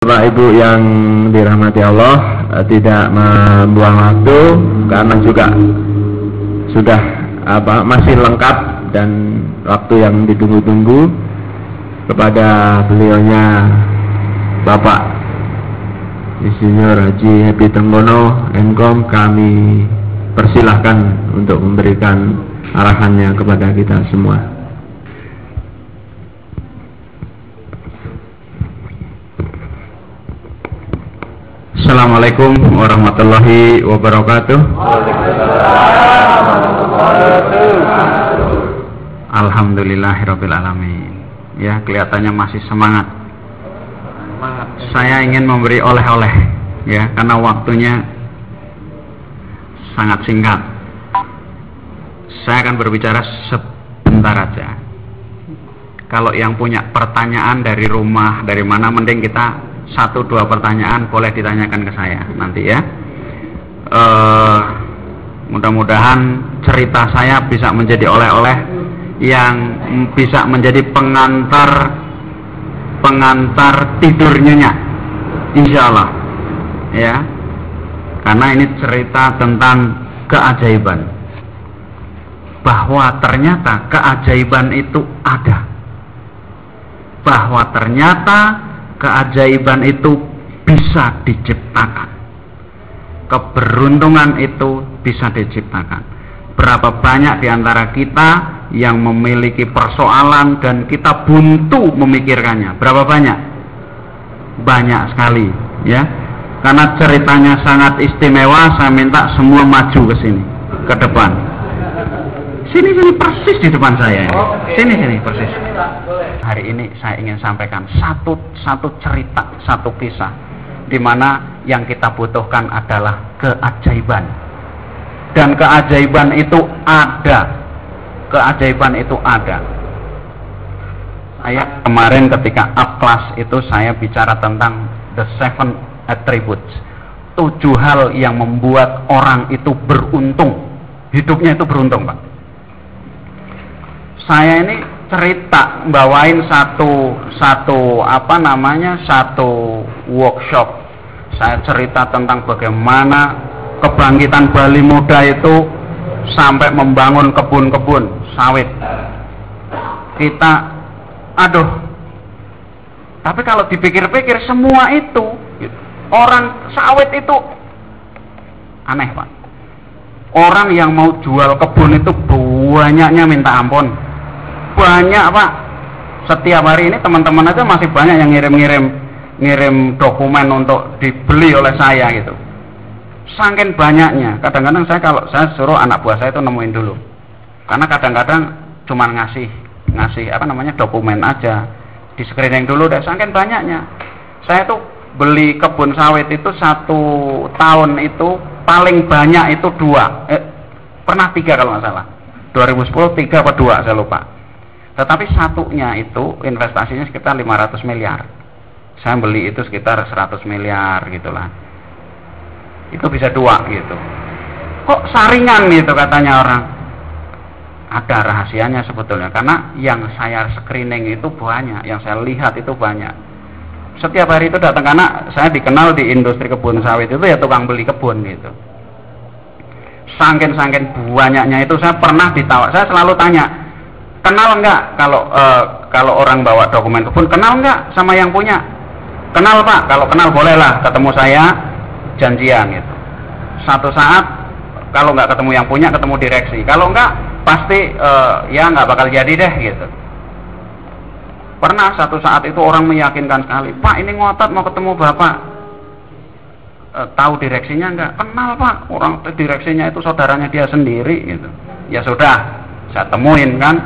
Bapak Ibu yang dirahmati Allah, tidak membuang waktu karena juga sudah masih lengkap dan waktu yang ditunggu-tunggu. Kepada beliaunya Bapak Insinyur Haji Happy Tenggono Enkom, kami persilahkan untuk memberikan arahannya kepada kita semua. Assalamualaikum warahmatullahi wabarakatuh. Alhamdulillahirabbil alamin. Ya, kelihatannya masih semangat. Saya ingin memberi oleh-oleh, ya, karena waktunya sangat singkat. Saya akan berbicara sebentar aja. Kalau yang punya pertanyaan dari rumah, dari mana, mending kita 1-2 pertanyaan boleh ditanyakan ke saya nanti, ya. Mudah-mudahan cerita saya bisa menjadi oleh-oleh yang bisa menjadi pengantar tidurnya, insya Allah, ya. Karena ini cerita tentang keajaiban, bahwa ternyata keajaiban itu ada, bahwa ternyata keajaiban itu bisa diciptakan, keberuntungan itu bisa diciptakan. Berapa banyak di antara kita yang memiliki persoalan dan kita buntu memikirkannya? Berapa banyak? Banyak sekali, ya. Karena ceritanya sangat istimewa, saya minta semua maju ke sini, ke depan. Sini persis di depan saya. Sini persis. Hari ini saya ingin sampaikan satu cerita, satu kisah, di mana yang kita butuhkan adalah keajaiban. Dan keajaiban itu ada. Keajaiban itu ada. Saya kemarin ketika up class itu saya bicara tentang the 7 attributes, 7 hal yang membuat orang itu beruntung. Hidupnya itu beruntung, Pak. Saya ini cerita bawain satu workshop. Saya cerita tentang bagaimana kebangkitan Bali Muda itu sampai membangun kebun-kebun sawit. Kita, tapi kalau dipikir-pikir semua itu, orang sawit itu aneh, Pak. Orang yang mau jual kebun itu banyaknya minta ampun. Banyak, Pak. Setiap hari ini teman-teman aja masih banyak yang ngirim dokumen untuk dibeli oleh saya gitu. Saking banyaknya, kadang-kadang kalau saya suruh anak buah saya itu nemuin dulu, karena kadang-kadang cuma ngasih dokumen aja, di screening dulu deh. Saking banyaknya, saya tuh beli kebun sawit itu 1 tahun itu paling banyak itu 2, pernah 3 kalau nggak salah, 2010 3 atau 2 saya lupa. Tetapi satunya itu investasinya sekitar 500 miliar, saya beli itu sekitar 100 miliar gitulah. Itu bisa 2 gitu. Kok saringan gitu katanya orang? Ada rahasianya sebetulnya, karena yang saya screening itu banyak, yang saya lihat itu banyak. Setiap hari itu datang, karena saya dikenal di industri kebun sawit itu ya tukang beli kebun gitu. Saking banyaknya itu saya pernah ditawar. Saya selalu tanya, kenal enggak kalau orang bawa dokumen kebun, kenal enggak sama yang punya? Kenal, Pak. Kalau kenal bolehlah ketemu saya, janjian gitu. Satu saat kalau nggak ketemu yang punya, ketemu direksi. Kalau nggak pasti ya nggak bakal jadi deh gitu. Pernah satu saat itu orang meyakinkan sekali, Pak ini ngotot mau ketemu Bapak. Tahu direksinya nggak? Kenal, Pak. Orang direksinya itu saudaranya dia sendiri gitu. Ya sudah, saya temuin kan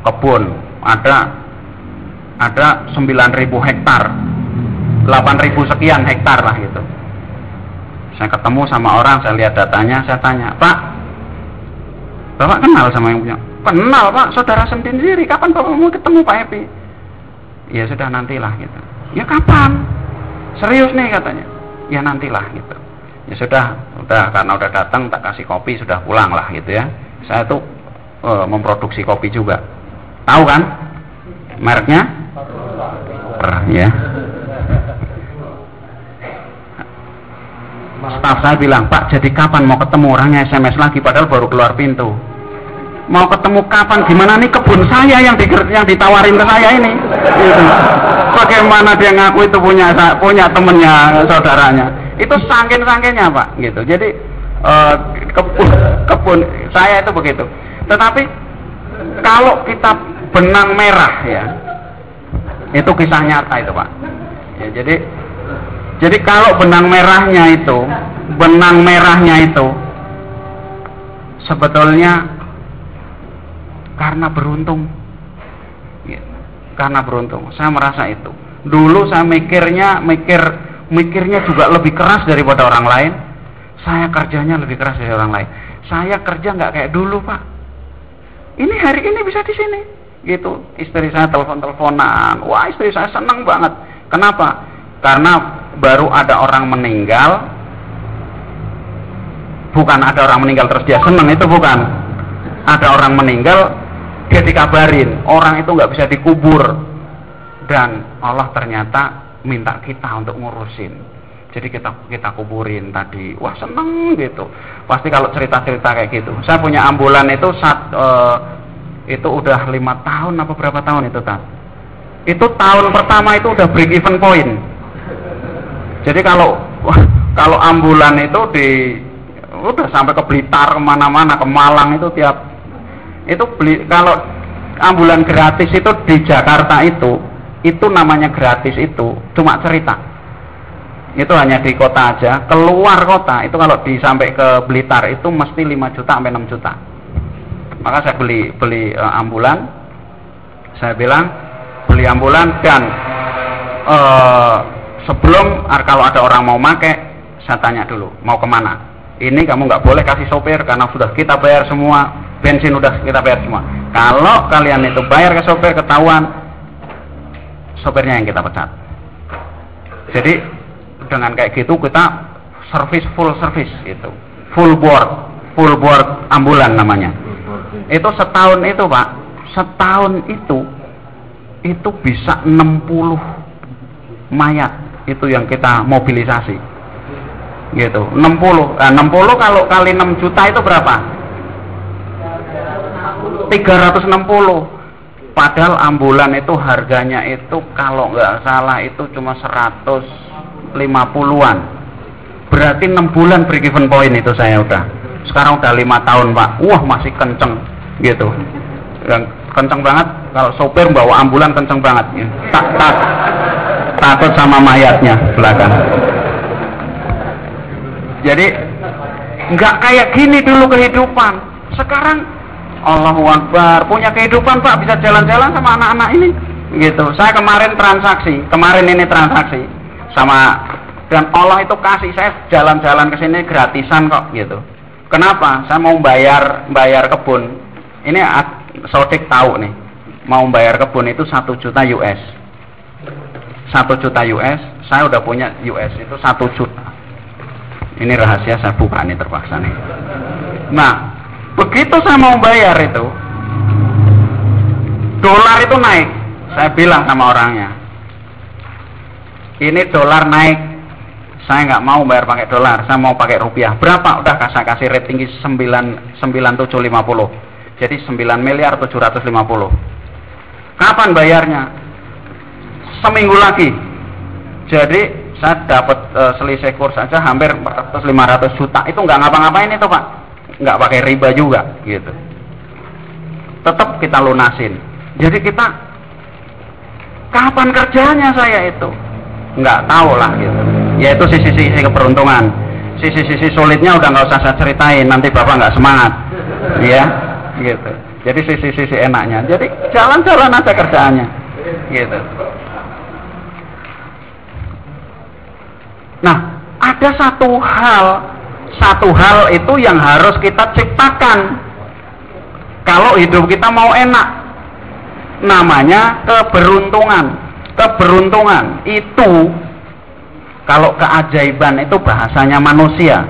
kebun ada 9.000 hektar, 8.000 sekian hektar lah gitu. Saya ketemu sama orang, saya lihat datanya, saya tanya, Pak, Bapak kenal sama yang punya? Kenal, Pak, saudara sendiri. Kapan Bapak mau ketemu Pak Happy? Ya sudah, nantilah gitu. Ya kapan? Serius nih katanya. Ya nantilah gitu. Ya sudah karena udah datang tak kasih kopi, sudah pulang lah gitu ya. Saya tuh memproduksi kopi juga. Tahu kan? Mereknya? Ya. Staf saya bilang, Pak, jadi kapan mau ketemu? Orangnya SMS lagi, padahal baru keluar pintu. Mau ketemu kapan? Gimana nih kebun saya yang ditawarin ke saya ini? Gitu. Bagaimana dia ngaku itu punya temennya, saudaranya? Itu sangkin-sangkinnya, Pak. Gitu. Jadi kebun saya itu begitu. Tetapi kalau kita benang merah ya, itu kisah nyata itu, Pak. Ya, jadi kalau benang merahnya itu sebetulnya karena beruntung. Ya, karena beruntung. Saya merasa itu. Dulu saya mikirnya juga lebih keras daripada orang lain. Saya kerjanya lebih keras dari orang lain. Saya kerja nggak kayak dulu, Pak. Ini hari ini bisa di sini, gitu. Istri saya telepon-teleponan. Wah, istri saya senang banget. Kenapa? Karena baru ada orang meninggal. Bukan ada orang meninggal terus dia senang, itu bukan. Ada orang meninggal, dia dikabarin. Orang itu nggak bisa dikubur. Dan Allah ternyata minta kita untuk ngurusin. Jadi kita kuburin tadi. Wah, seneng gitu. Pasti kalau cerita-cerita kayak gitu. Saya punya ambulan itu itu udah 5 tahun apa berapa tahun itu, Tan? Itu tahun pertama itu udah break even point. Jadi kalau ambulan itu udah sampai ke Blitar, kemana-mana, ke Malang itu kalau ambulan gratis itu di Jakarta itu namanya gratis itu cuma cerita. Itu hanya di kota aja. Keluar kota itu kalau sampai ke Blitar itu mesti 5 juta sampai 6 juta. Maka saya beli ambulan. Saya bilang beli ambulan dan sebelum kalau ada orang mau pakai, saya tanya dulu mau kemana. Ini kamu nggak boleh kasih sopir karena sudah kita bayar semua, bensin udah kita bayar semua. Kalau kalian itu bayar ke sopir ketahuan, sopirnya yang kita pecat. Jadi dengan kayak gitu kita full service itu, full board ambulan namanya. Itu setahun itu, Pak, setahun itu bisa 60 mayat itu yang kita mobilisasi gitu. 60 kalau kali 6 juta itu berapa? 360. Padahal ambulan itu harganya itu kalau nggak salah itu cuma 150-an. Berarti 6 bulan break even point itu saya udah. Sekarang udah 5 tahun, Pak. Wah, masih kenceng gitu. Yang kenceng banget. Kalau sopir bawa ambulan kenceng banget. Takut sama mayatnya belakang. Jadi nggak kayak gini dulu kehidupan. Sekarang Allahu Akbar, punya kehidupan, Pak, bisa jalan-jalan sama anak-anak ini gitu. Saya kemarin ini transaksi sama, dan Allah itu kasih saya jalan-jalan ke sini gratisan kok gitu. Kenapa? Saya mau bayar kebun. Ini Sodik tahu nih, mau bayar kebun itu 1 juta US. 1 juta US, saya udah punya US itu 1 juta. Ini rahasia, saya buka nih terpaksa nih. Nah, begitu saya mau bayar itu, dolar itu naik. Saya bilang sama orangnya, ini dolar naik, saya nggak mau bayar pakai dolar, saya mau pakai rupiah. Berapa? Udah saya kasih rate tinggi 9.750. Jadi 9.750.000. Kapan bayarnya? Seminggu lagi. Jadi saya dapat selisih kurs saja hampir 400-500 juta. Itu nggak ngapa-ngapain itu, Pak. Nggak pakai riba juga gitu. Tetap kita lunasin. Jadi kita kapan kerjanya saya itu nggak tahu lah gitu. Yaitu sisi-sisi keberuntungan. Sisi-sisi sulitnya udah nggak usah saya ceritain, nanti Bapak nggak semangat ya gitu. Jadi sisi-sisi enaknya, jadi jalan-jalan aja kerjaannya gitu. Nah, ada satu hal itu yang harus kita ciptakan kalau hidup kita mau enak, namanya keberuntungan itu. Kalau keajaiban itu bahasanya manusia,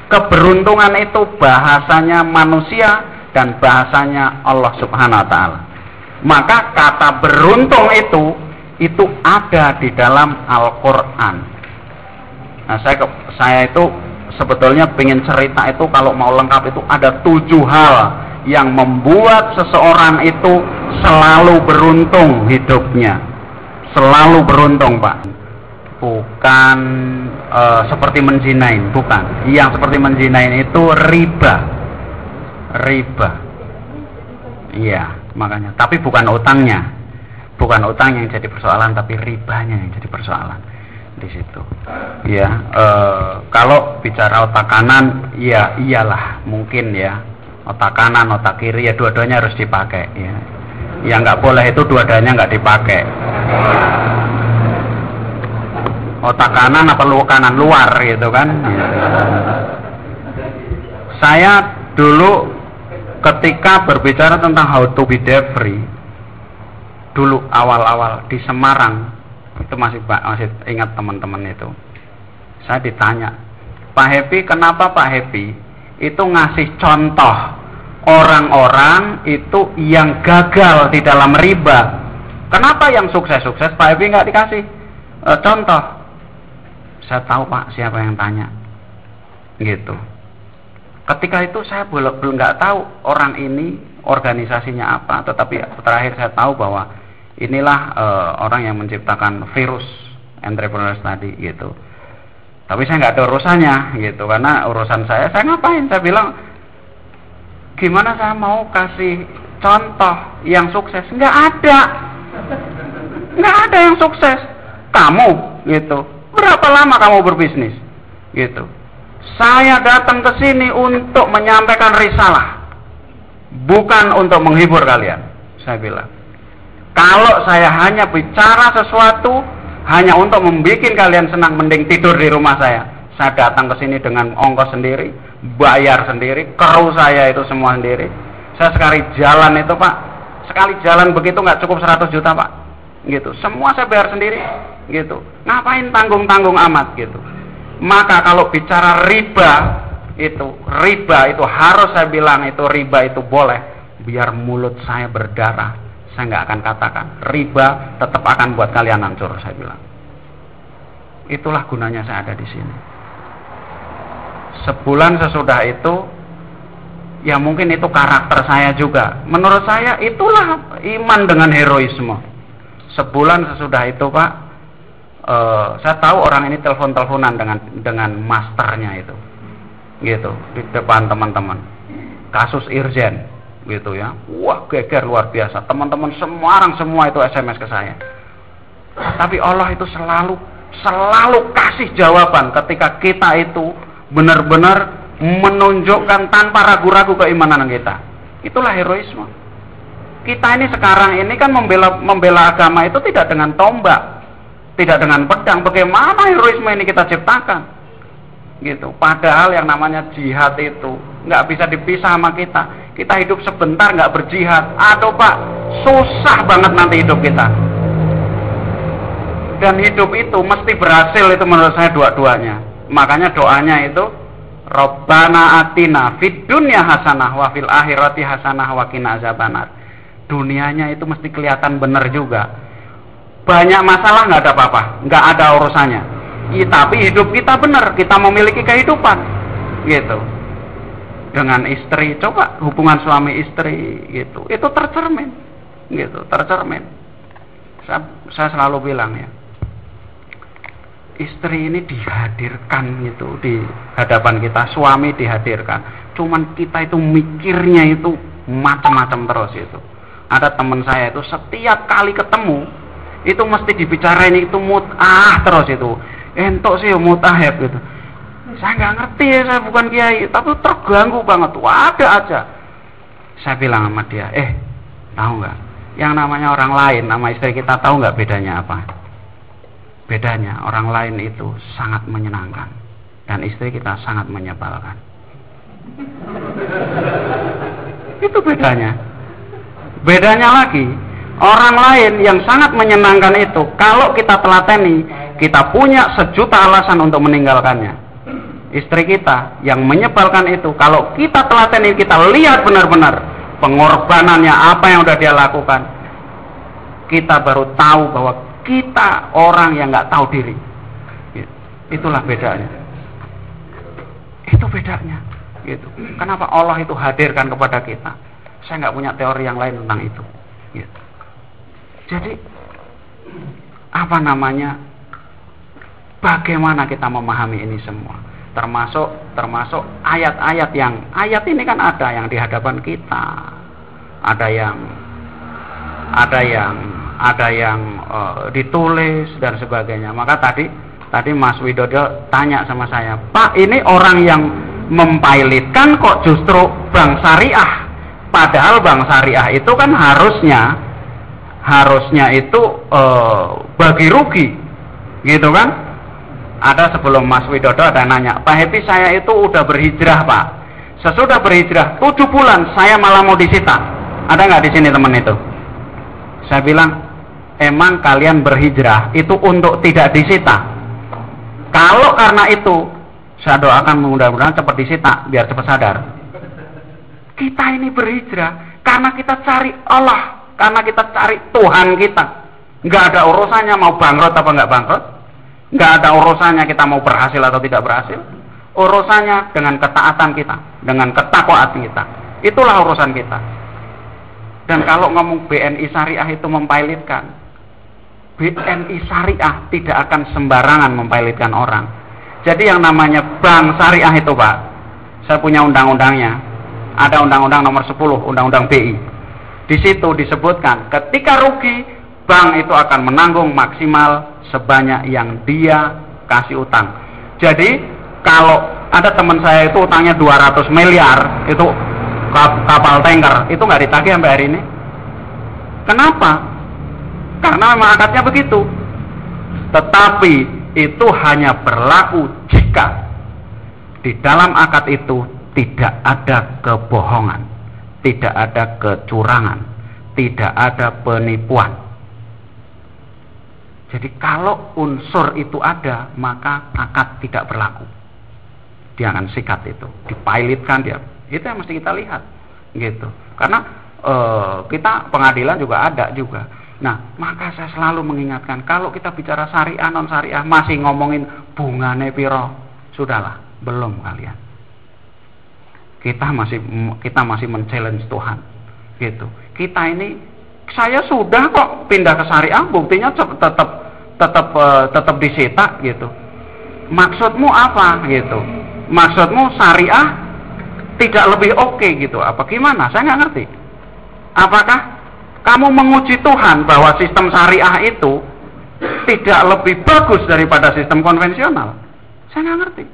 keberuntungan itu bahasanya manusia dan bahasanya Allah Subhanahu wa Ta'ala. Maka kata beruntung itu ada di dalam Al-Quran. Nah, saya itu sebetulnya pengen cerita itu kalau mau lengkap itu ada 7 hal yang membuat seseorang itu selalu beruntung hidupnya. Selalu beruntung, Pak. Bukan seperti menzinain, bukan. Yang seperti menzinain itu riba. Riba. Iya, makanya. Tapi bukan utangnya. Bukan utang yang jadi persoalan, tapi ribanya yang jadi persoalan di situ. Ya, kalau bicara otak kanan, ya iyalah mungkin ya. Otak kanan, otak kiri ya dua-duanya harus dipakai. Ya, yang nggak boleh itu dua-duanya nggak dipakai. Otak kanan apa kanan luar gitu kan? Ya. Saya dulu ketika berbicara tentang how to be debt free, dulu awal-awal di Semarang itu masih ingat teman-teman itu, saya ditanya, Pak Happy, kenapa Pak Happy itu ngasih contoh orang-orang itu yang gagal di dalam riba? Kenapa yang sukses-sukses Pak Happy nggak dikasih contoh? Saya tahu Pak siapa yang tanya, gitu. Ketika itu saya belum nggak tahu orang ini organisasinya apa, tetapi terakhir saya tahu bahwa inilah orang yang menciptakan virus entrepreneurs tadi gitu. Tapi saya nggak ada urusannya gitu, karena urusan saya ngapain? Saya bilang gimana saya mau kasih contoh yang sukses? Nggak ada yang sukses. Kamu gitu, berapa lama kamu berbisnis gitu? Saya datang ke sini untuk menyampaikan risalah, bukan untuk menghibur kalian. Saya bilang, kalau saya hanya bicara sesuatu hanya untuk membuat kalian senang, mending tidur di rumah saya. Saya datang ke sini dengan ongkos sendiri, bayar sendiri, kru saya itu semua sendiri. Saya sekali jalan itu Pak, sekali jalan begitu nggak cukup 100 juta Pak, gitu. Semua saya bayar sendiri, gitu. Ngapain tanggung-tanggung amat gitu. Maka kalau bicara riba itu harus saya bilang itu riba itu boleh, biar mulut saya berdarah. Saya nggak akan katakan riba tetap akan buat kalian hancur, saya bilang. Itulah gunanya saya ada di sini. Sebulan sesudah itu, ya mungkin itu karakter saya juga. Menurut saya itulah iman dengan heroisme. Sebulan sesudah itu Pak, saya tahu orang ini telepon-teleponan dengan masternya itu, gitu di depan teman-teman. Kasus Irjen. Gitu ya, wah geger luar biasa, teman-teman semua itu SMS ke saya. Tapi Allah itu selalu kasih jawaban ketika kita itu benar-benar menunjukkan tanpa ragu-ragu keimanan kita. Itulah heroisme. Kita ini sekarang ini kan membela agama itu tidak dengan tombak, tidak dengan pedang. Bagaimana heroisme ini kita ciptakan? Gitu. Padahal yang namanya jihad itu nggak bisa dipisah sama kita. Kita hidup sebentar nggak berjihad, aduh Pak, susah banget nanti hidup kita. Dan hidup itu mesti berhasil, itu menurut saya dua-duanya. Makanya doanya itu Rabbana atina fid dunya hasanah wa fil akhirati hasanah wa qina azabannar. Dunianya itu mesti kelihatan benar juga. Banyak masalah nggak ada apa-apa, nggak ada urusannya. Tapi hidup kita benar, kita memiliki kehidupan, gitu. Dengan istri, coba hubungan suami istri gitu, itu tercermin, gitu, tercermin. Saya selalu bilang ya, istri ini dihadirkan gitu di hadapan kita, suami dihadirkan. Cuman kita itu mikirnya itu macam-macam terus itu. Ada teman saya itu setiap kali ketemu itu mesti dibicarain itu mut'ah terus itu. Entok sih mut'ah ya gitu. Saya nggak ngerti ya, saya bukan kiai, tapi terganggu banget. Ada aja. Saya bilang sama dia, tahu nggak? Yang namanya orang lain sama istri kita, tahu nggak bedanya apa? Bedanya orang lain itu sangat menyenangkan dan istri kita sangat menyebalkan. Itu bedanya. Bedanya lagi, orang lain yang sangat menyenangkan itu, kalau kita telateni, kita punya 1.000.000 alasan untuk meninggalkannya. Istri kita yang menyebalkan itu, kalau kita telateni, kita lihat benar-benar pengorbanannya, apa yang udah dia lakukan, kita baru tahu bahwa kita orang yang nggak tahu diri. Itulah bedanya. Itu bedanya, gitu. Kenapa Allah itu hadirkan kepada kita? Saya nggak punya teori yang lain tentang itu. Gitu. Jadi apa namanya? Bagaimana kita memahami ini semua? Termasuk ayat-ayat ayat ini kan ada yang di hadapan kita, ada yang ditulis dan sebagainya. Maka tadi Mas Widodo tanya sama saya, Pak, ini orang yang mempilotkan kok justru bank syariah, padahal bank syariah itu kan harusnya itu bagi rugi, gitu kan? Ada sebelum Mas Widodo ada nanya, Pak Happy, saya itu udah berhijrah, Pak. Sesudah berhijrah 7 bulan saya malah mau disita. Ada nggak di sini teman itu? Saya bilang, emang kalian berhijrah itu untuk tidak disita? Kalau karena itu, saya doakan mudah-mudahan cepat disita biar cepat sadar. Kita ini berhijrah karena kita cari Allah, karena kita cari Tuhan kita. Nggak ada urusannya mau bangkrut apa nggak bangkrut. Nggak ada urusannya kita mau berhasil atau tidak berhasil. Urusannya dengan ketaatan kita, dengan ketakwaan kita. Itulah urusan kita. Dan kalau ngomong BNI Syariah itu mempilotkan, BNI Syariah tidak akan sembarangan mempilotkan orang. Jadi yang namanya bank syariah itu, Pak, saya punya undang-undangnya. Ada undang-undang nomor 10, undang-undang BI. Di situ disebutkan ketika rugi, bank itu akan menanggung maksimal sebanyak yang dia kasih utang. Jadi kalau ada teman saya itu utangnya 200 miliar, itu kapal tanker, itu nggak ditagih sampai hari ini. Kenapa? Karena memang akadnya begitu. Tetapi itu hanya berlaku jika di dalam akad itu tidak ada kebohongan, tidak ada kecurangan, tidak ada penipuan. Jadi kalau unsur itu ada, maka akad tidak berlaku. Dia akan sikat itu, dipilotkan dia. Itu yang mesti kita lihat, gitu. Karena kita pengadilan juga ada juga. Nah, maka saya selalu mengingatkan, kalau kita bicara syariah non syariah masih ngomongin bungane piro, sudahlah, belum kalian. Kita masih men-challenge Tuhan, gitu. Kita ini, saya sudah kok pindah ke syariah, buktinya tetap disita, gitu. Maksudmu apa, gitu? Maksudmu syariah tidak lebih oke, gitu? Apa gimana? Saya nggak ngerti. Apakah kamu menguji Tuhan bahwa sistem syariah itu tidak lebih bagus daripada sistem konvensional? Saya nggak ngerti.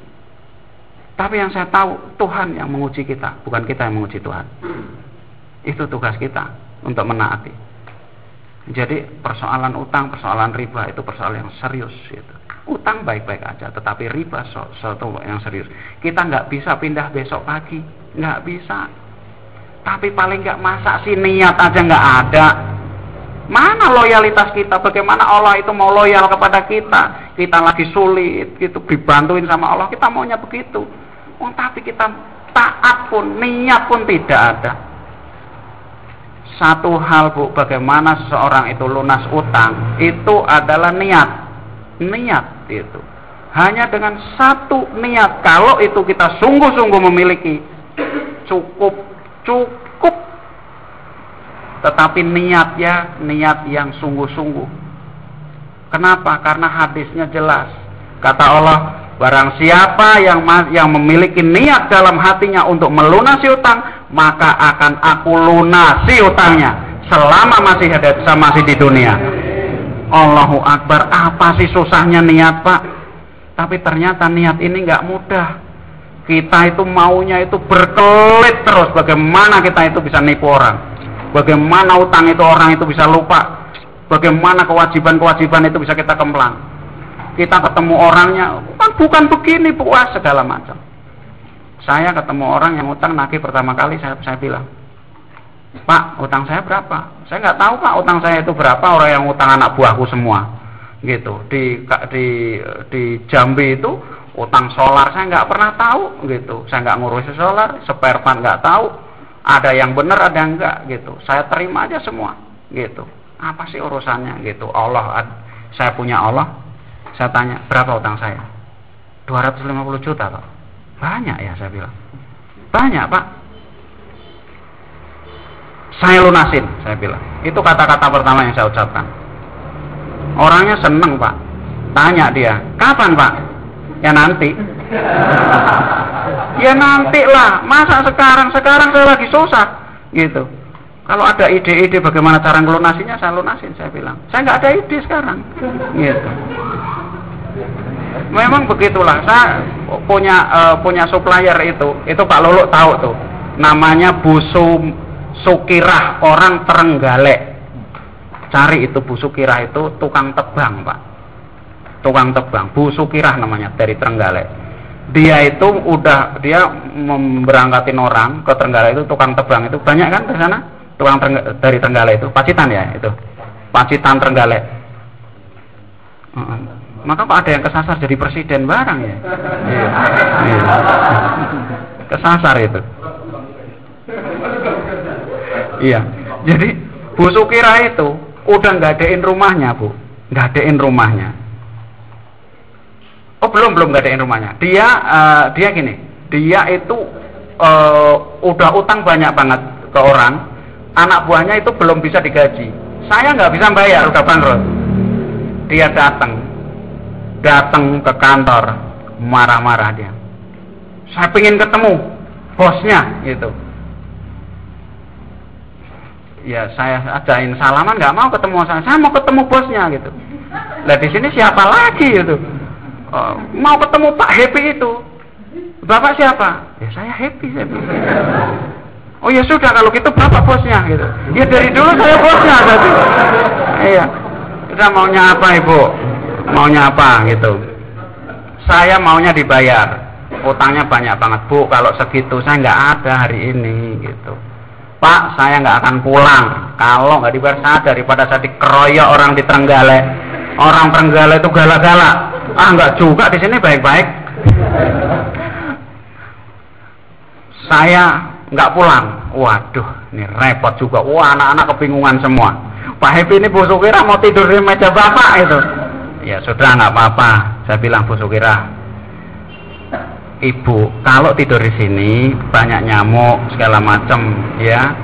Tapi yang saya tahu, Tuhan yang menguji kita, bukan kita yang menguji Tuhan. Itu tugas kita untuk menaati. Jadi persoalan utang, persoalan riba itu persoalan yang serius, gitu. Utang baik-baik aja, tetapi riba suatu yang serius. Kita nggak bisa pindah besok pagi, nggak bisa. Tapi paling nggak masa sih niat aja nggak ada. Mana loyalitas kita? Bagaimana Allah itu mau loyal kepada kita? Kita lagi sulit, gitu, dibantuin sama Allah, kita maunya begitu. Oh, tapi kita taat pun, niat pun tidak ada. Satu hal, Bu, bagaimana seseorang itu lunas utang, itu adalah niat. Niat itu. Hanya dengan satu niat, kalau itu kita sungguh-sungguh memiliki, cukup. Tetapi niatnya niat yang sungguh-sungguh. Kenapa? Karena hadisnya jelas. Kata Allah, barang siapa yang memiliki niat dalam hatinya untuk melunasi utang, maka akan aku lunasi utangnya selama masih di dunia. Allahu Akbar. Apa sih susahnya niat, Pak? Tapi ternyata niat ini nggak mudah. Kita itu maunya itu berkelit terus. Bagaimana kita itu bisa nipu orang? Bagaimana utang itu orang itu bisa lupa? Bagaimana kewajiban-kewajiban itu bisa kita kemplang? Kita ketemu orangnya, bukan begini, puas segala macam. Saya ketemu orang yang utang nagih pertama kali, saya bilang, Pak, utang saya berapa? Saya nggak tahu, Pak, utang saya itu berapa. Orang yang utang anak buahku semua, gitu. Di Jambi itu utang solar saya nggak pernah tahu, gitu. Saya nggak ngurusi solar, spare part nggak tahu. Ada yang benar, ada yang enggak, gitu. Saya terima aja semua, gitu. Apa sih urusannya, gitu. Saya punya Allah. Saya tanya, berapa utang saya? 250 juta, Pak. Banyak ya, saya bilang. Banyak, Pak. Saya lunasin, saya bilang. Itu kata-kata pertama yang saya ucapkan. Orangnya seneng, Pak. Tanya dia, kapan, Pak? Ya nanti. Ya nanti lah. Masa sekarang? Sekarang saya lagi susah, gitu. Kalau ada ide-ide bagaimana cara ngelunasinya, saya lunasin, saya bilang. Saya nggak ada ide sekarang, gitu. Memang begitulah. Saya punya supplier itu Pak Lolo tahu tuh. Namanya Bu Sukirah, orang Trenggalek. Cari itu Bu Sukirah, itu tukang tebang, Pak. Tukang tebang, Bu Sukirah namanya, dari Trenggalek. Dia itu dia memberangkatin orang ke Trenggalek itu, tukang tebang itu banyak kan di sana. Tukang dari Trenggalek itu, Pacitan ya itu. Pacitan Trenggalek. Maka kok ada yang kesasar jadi presiden barang ya? Iya. Kesasar itu. Iya. Jadi Bu Sukira itu udah nggadein rumahnya, Bu. Nggadein rumahnya. Oh, belum nggadein rumahnya. Dia gini. Dia itu udah utang banyak banget ke orang. Anak buahnya itu belum bisa digaji. Saya nggak bisa bayar, udah bangkrut. Dia datang ke kantor, marah-marah dia. Saya pengen ketemu bosnya, gitu. Ya saya adain salaman, nggak mau ketemu saya mau ketemu bosnya, gitu. Lah di sini siapa lagi gitu? Mau ketemu Pak Happy itu. Bapak siapa? Ya saya Happy, saya bilang. Oh ya sudah, kalau gitu Bapak bosnya, gitu. Ya dari dulu saya bosnya tadi. Iya. Sudah, maunya apa Ibu? Maunya apa gitu? Saya maunya dibayar. Utangnya banyak banget, Bu. Kalau segitu saya nggak ada hari ini, gitu. Pak, saya nggak akan pulang kalau nggak dibayar. Saya daripada saya dikeroyok orang di Trenggalek. Orang Trenggalek itu galak-galak. Nggak juga, di sini baik-baik. Saya nggak pulang. Waduh, ini repot juga. Wah, anak-anak kebingungan semua. Pak Happy ini Bu Sukira mau tidur di meja Bapak itu. Ya sudah, nggak apa-apa. Saya bilang, Bu Sukira, Ibu kalau tidur di sini banyak nyamuk segala macam, ya.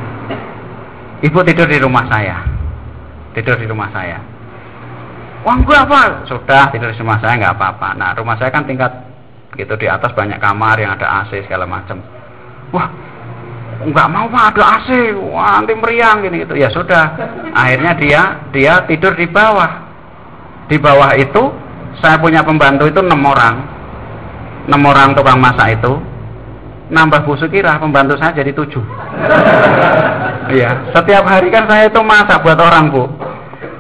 Ibu tidur di rumah saya. Tidur di rumah saya. Wah, enggak apa? Sudah, tidur di rumah saya nggak apa-apa. Nah, rumah saya kan tingkat gitu, di atas banyak kamar yang ada AC segala macam. Wah, nggak mau Pak, ada AC. Wah, nanti meriang gini gitu. Ya sudah. Akhirnya dia tidur di bawah. Di bawah itu saya punya pembantu itu 6 orang. 6 orang tukang masak itu. Nambah Bu Sukira, pembantu saya jadi 7. Iya, setiap hari kan saya itu masak buat orang, Bu.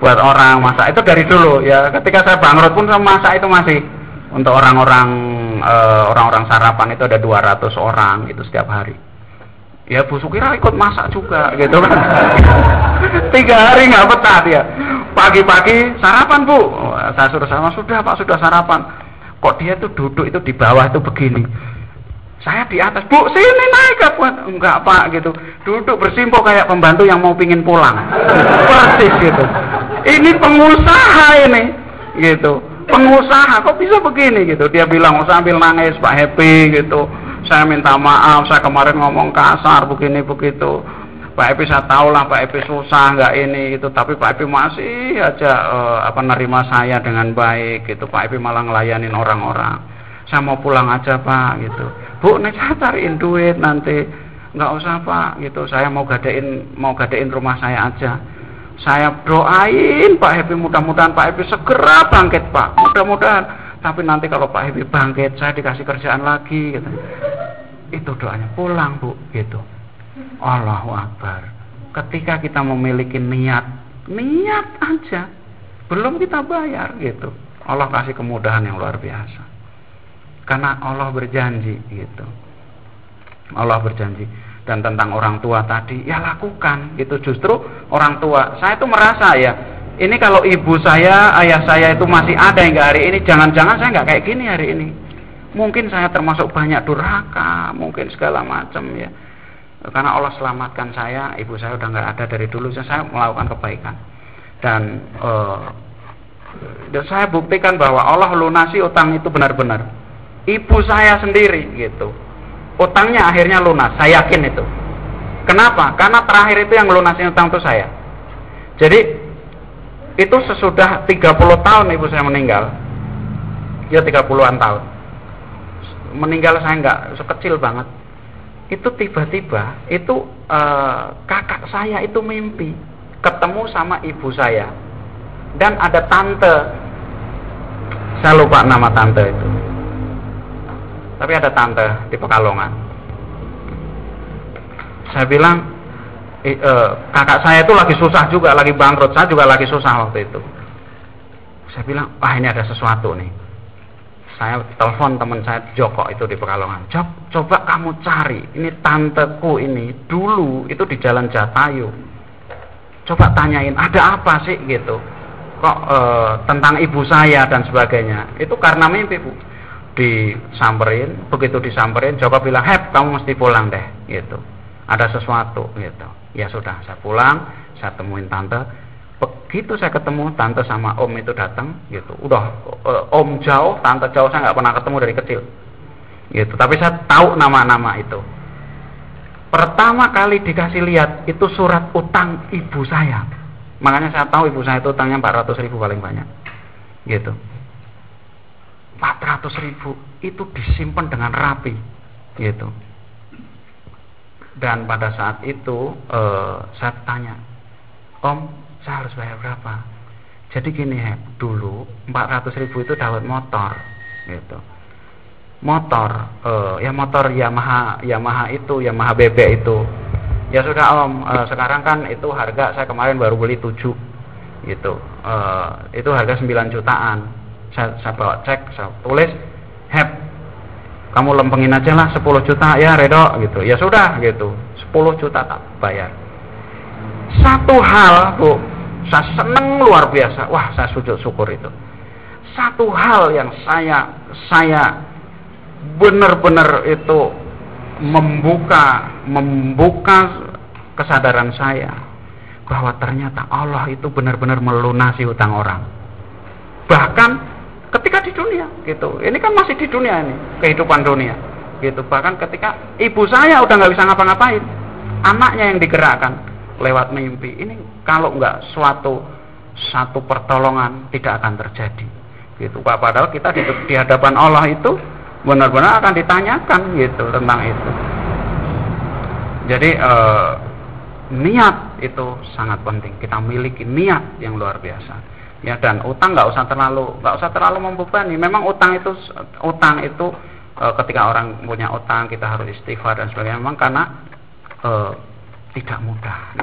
Buat orang masak itu dari dulu ya. Ketika saya bangkrut pun saya masak itu masih untuk orang-orang sarapan itu ada 200 orang itu setiap hari. Ya Bu Sukira ikut masak juga gitu kan. 3 hari nggak betah dia. Pagi-pagi sarapan Bu. Saya suruh sama, sudah Pak, sudah sarapan. Kok dia tuh duduk itu di bawah itu begini. Saya di atas, Bu, sini naik ke buat. Enggak Pak, gitu. Duduk bersimpuh kayak pembantu yang mau pingin pulang. Persis gitu. Ini pengusaha ini, gitu. Pengusaha kok bisa begini gitu. Dia bilang, sambil nangis, Pak Happy gitu. Saya minta maaf, saya kemarin ngomong kasar begini begitu. Pak Happy saya tahu lah Pak Happy susah nggak ini gitu, tapi Pak Happy masih aja nerima saya dengan baik gitu. Pak Happy malah ngelayanin orang-orang. Saya mau pulang aja Pak gitu. Bu, nih saya cariin duit nanti. Nggak usah Pak gitu. Saya mau gadein rumah saya aja. Saya doain Pak Happy, mudah-mudahan Pak Happy segera bangkit Pak. Mudah-mudahan. Tapi nanti kalau Pak Happy bangkit, saya dikasih kerjaan lagi gitu. Itu doanya, pulang Bu gitu. Allahu Akbar. Ketika kita memiliki niat aja, belum kita bayar gitu, Allah kasih kemudahan yang luar biasa. Karena Allah berjanji gitu. Allah berjanji. Dan tentang orang tua tadi, ya lakukan gitu. Justru orang tua, saya tuh merasa ya, ini kalau ibu saya, ayah saya itu masih ada hingga hari ini, jangan-jangan saya nggak kayak gini hari ini. Mungkin saya termasuk banyak durhaka, mungkin segala macam ya. Karena Allah selamatkan saya, ibu saya udah nggak ada dari dulu, saya melakukan kebaikan. Dan saya buktikan bahwa Allah lunasi utang itu benar-benar. ibu saya sendiri gitu. Utangnya akhirnya lunas, saya yakin itu. Kenapa? Karena terakhir itu yang lunasin utang itu saya. Jadi itu sesudah 30 tahun ibu saya meninggal. Ya 30-an tahun. Meninggal saya enggak sekecil banget. Itu tiba-tiba itu kakak saya itu mimpi ketemu sama ibu saya. Dan ada tante. Saya lupa nama tante itu. Tapi ada tante di Pekalongan. Saya bilang kakak saya itu lagi susah juga, lagi bangkrut, saya juga lagi susah waktu itu. Saya bilang, wah ini ada sesuatu nih. Saya telepon teman saya Joko itu di Pekalongan. Jok, coba kamu cari, ini tanteku ini dulu itu di Jalan Jatayu. Coba tanyain, ada apa sih gitu? Kok tentang ibu saya dan sebagainya. Itu karena mimpi, Bu. Disamperin, begitu disamperin, Joko bilang, "Hep, kamu mesti pulang deh," gitu. Ada sesuatu gitu. Ya sudah, saya pulang, saya temuin tante. Begitu saya ketemu tante sama om itu datang gitu. Udah om jauh, tante jauh, saya nggak pernah ketemu dari kecil. Gitu. Tapi saya tahu nama-nama itu. Pertama kali dikasih lihat itu surat utang ibu saya. Makanya saya tahu ibu saya itu utangnya 400.000 paling banyak. Gitu. 400.000 itu disimpan dengan rapi. Gitu. Dan pada saat itu saya tanya, "Om, saya harus bayar berapa?" Jadi gini, dulu 400.000 itu dapat motor, gitu. Motor, ya motor Yamaha itu, Yamaha bebek itu. Ya sudah Om, sekarang kan itu harga saya kemarin baru beli 7, gitu. Itu harga 9 jutaan. Saya bawa cek, saya tulis, kamu lempengin aja lah 10 juta ya Redo gitu. Ya sudah gitu, 10 juta tak bayar. Satu hal Bu, saya seneng luar biasa. Wah, saya sujud syukur itu. Satu hal yang saya benar-benar itu membuka kesadaran saya bahwa ternyata Allah itu benar-benar melunasi hutang orang. Bahkan ketika di dunia gitu, ini kan masih di dunia ini, kehidupan dunia gitu. Bahkan ketika ibu saya udah nggak bisa ngapa-ngapain, anaknya yang digerakkan lewat mimpi. Ini kalau nggak satu pertolongan tidak akan terjadi gitu Pak. Padahal kita di hadapan Allah itu benar-benar akan ditanyakan gitu tentang itu. Jadi niat itu sangat penting. Kita miliki niat yang luar biasa. Ya, dan utang nggak usah terlalu membebani. Memang utang itu ketika orang punya utang kita harus istighfar dan sebagainya. Memang karena tidak mudah.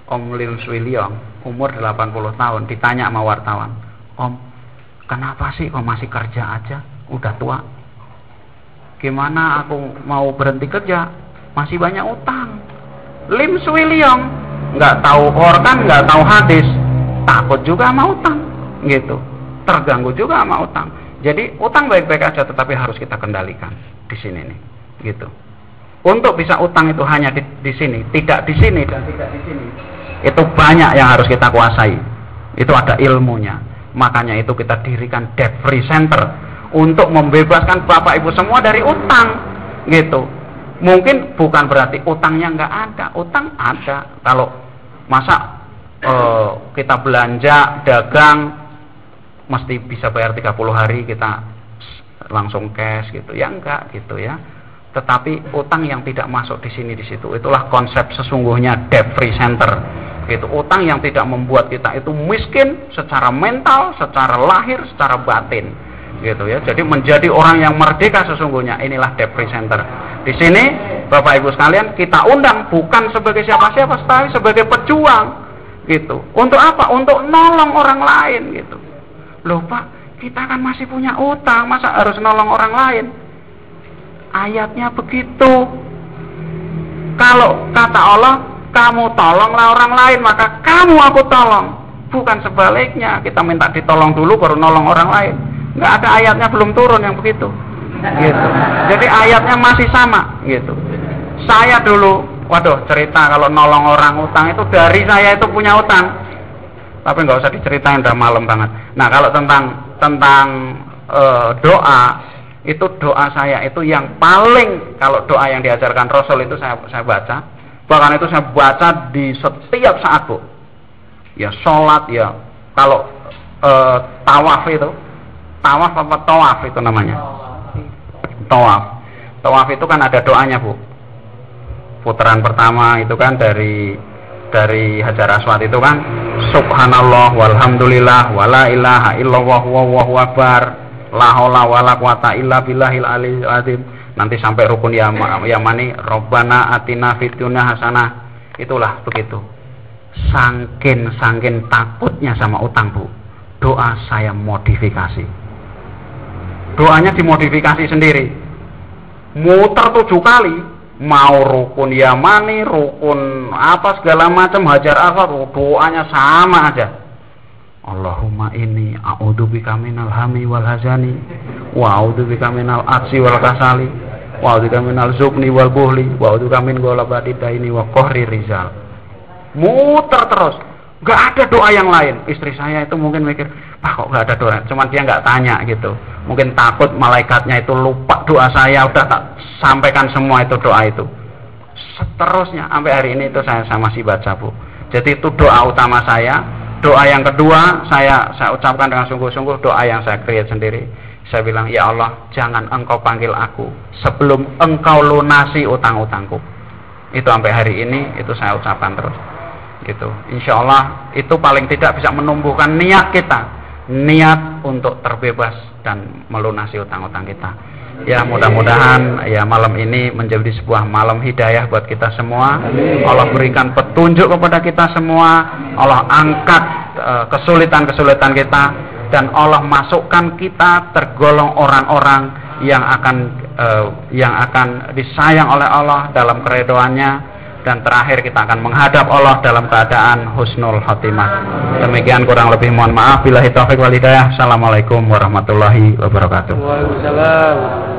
Om Lim Swee Leong umur 80 tahun ditanya sama wartawan, "Om, kenapa sih kok masih kerja aja? Udah tua. Gimana aku mau berhenti kerja? Masih banyak utang." Lim Swee Leong nggak tahu Quran, nggak tahu hadis, takut juga sama utang, gitu. Terganggu juga sama utang. Jadi utang baik-baik aja, tetapi harus kita kendalikan di sini nih, gitu. Untuk bisa utang itu hanya di sini, tidak di sini dan tidak di sini. Itu banyak yang harus kita kuasai. Itu ada ilmunya. Makanya itu kita dirikan debt free center untuk membebaskan Bapak Ibu semua dari utang, gitu. Mungkin bukan berarti utangnya nggak ada, utang ada. Kalau masa kita belanja, dagang, mesti bisa bayar 30 hari kita langsung cash gitu, ya enggak gitu ya. Tetapi utang yang tidak masuk di sini di situ, itulah konsep sesungguhnya debt free center. Itu utang yang tidak membuat kita itu miskin secara mental, secara lahir, secara batin, gitu ya. Jadi menjadi orang yang merdeka sesungguhnya, inilah debt free center. Di sini Bapak Ibu sekalian kita undang bukan sebagai siapa-siapa, tapi sebagai pejuang. Gitu. Untuk apa? Untuk nolong orang lain gitu. Loh Pak, kita kan masih punya utang, masa harus nolong orang lain? Ayatnya begitu. Kalau kata Allah, kamu tolonglah orang lain, maka kamu aku tolong. Bukan sebaliknya, kita minta ditolong dulu baru nolong orang lain. Nggak ada ayatnya, belum turun yang begitu. Gitu. Jadi ayatnya masih sama gitu. Saya dulu cerita kalau nolong orang utang itu dari saya itu punya utang. Tapi nggak usah diceritain, udah malam banget. Nah, kalau tentang doa itu doa saya itu yang paling, kalau doa yang diajarkan Rasul itu saya baca, bahkan itu saya baca di setiap saat, Bu. Ya sholat, ya kalau tawaf itu, tawaf apa tawaf itu namanya? Tawaf itu kan ada doanya, Bu. Putaran pertama itu kan dari Hajar Aswad itu kan subhanallah walhamdulillah wala ilaha illallah wallahu akbar la haula wala quwata illa billahil aliyil azim. Nanti sampai rukun yamani robbana atina fid dunya hasanah. Itulah begitu. Sangkin takutnya sama utang, Bu. Doa saya modifikasi. Doanya dimodifikasi sendiri. Muter 7 kali. Mau rukun yamani, rukun apa segala macam, Hajar Aswad, doanya sama aja. Allahumma inni a'udzubika minal hami wal hazani wa a'udzubika minal ajzi wal kasali wa a'udzubika minal zubni wal buhli wa a'udzubika min ghalabati daini wa qahri rizal. Muter terus, nggak ada doa yang lain. Istri saya itu mungkin mikir, Pak kok nggak ada doa, cuman dia nggak tanya gitu, mungkin takut malaikatnya itu lupa doa saya, udah tak sampaikan semua itu doa itu. Seterusnya sampai hari ini itu saya masih baca, Bu. Jadi itu doa utama saya. Doa yang kedua saya ucapkan dengan sungguh-sungguh, doa yang saya create sendiri. Saya bilang, ya Allah, jangan engkau panggil aku sebelum engkau lunasi utang-utangku. Itu sampai hari ini itu saya ucapkan terus. Gitu. Insya Allah itu paling tidak bisa menumbuhkan niat kita, niat untuk terbebas dan melunasi utang-utang kita. Ya mudah-mudahan ya malam ini menjadi sebuah malam hidayah buat kita semua. Allah berikan petunjuk kepada kita semua. Allah angkat kesulitan-kesulitan kita, dan Allah masukkan kita tergolong orang-orang yang akan disayang oleh Allah dalam keridhoannya. Dan terakhir kita akan menghadap Allah dalam keadaan husnul khotimah. Demikian, kurang lebih mohon maaf. Billahi taufiq wal hidayah. Assalamualaikum warahmatullahi wabarakatuh. Waalaikumsalam.